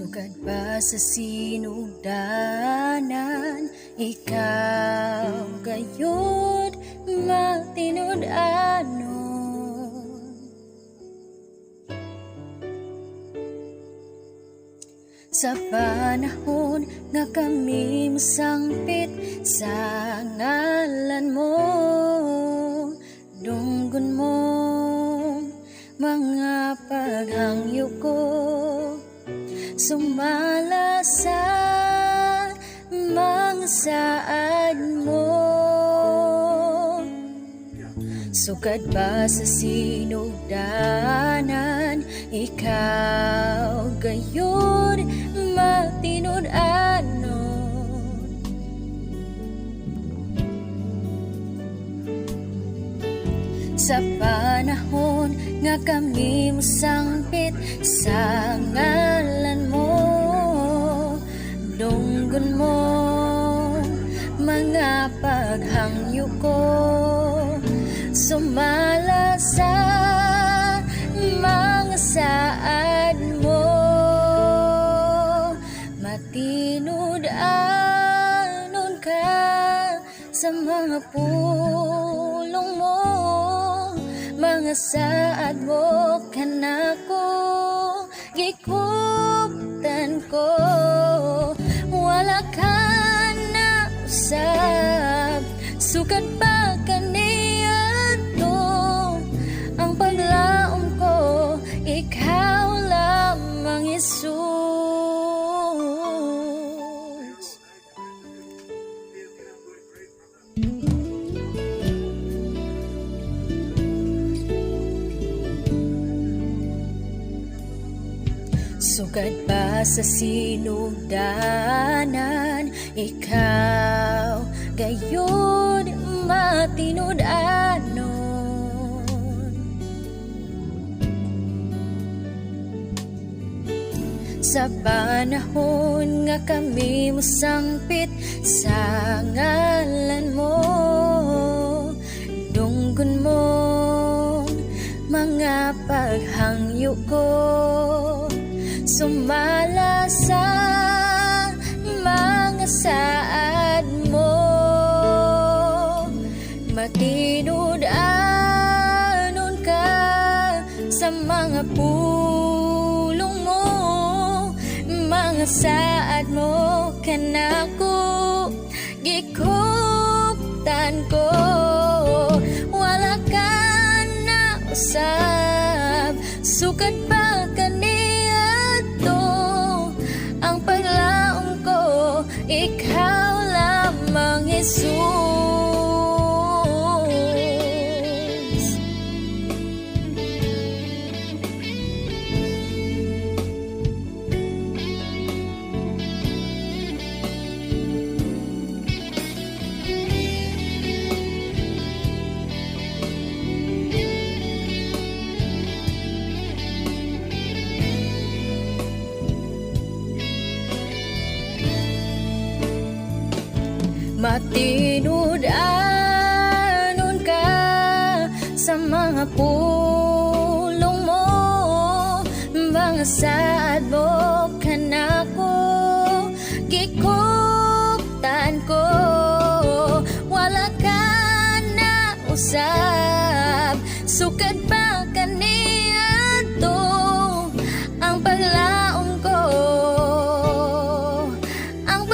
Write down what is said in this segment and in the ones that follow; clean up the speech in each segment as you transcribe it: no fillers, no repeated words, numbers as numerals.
Sugad ba sa sinugdanan, ikaw gayud matinud-anon. Sa panahon nga kami musangpit sa ngalan mo, dunggon mo mga paghangyo ko, sumala sa mga saad mo. Sugad ba sa sinugdanan, ikaw gayud matinud-anon. Sa panahon nga kami musangpit sa ngalan mo, dunggon mo mga paghangyo ko, sumala sa mga saad mo. Matinud-anon ka sa mga pulong mo, mga saad mo kanako gikuptan ko. Wala ka na usab, sugad pa kaniadto ang paglaom ko, ikaw lamang Jesus. Sugad pa sa sinugdanan, ikaw gayud matinud-anon. Sa panahon nga kami musangpit sa ngalan mo, dunggon mo mga paghangyo ko, sumala sa mga saad mo. Matinud-anon ka sa mga pulong mo, mga saad mo kanako gikuptan ko. Wala ka na usab, sugad pa kaniadto ang paglaom ko, ikaw lamang Jesus. Matinud-anon ka sa mga pulong mo, mga saad mo kanako gikuptan ko. Wala ka na usab, sugad pa kaniadto ang paglaom ko, ang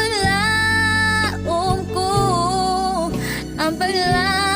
paglaom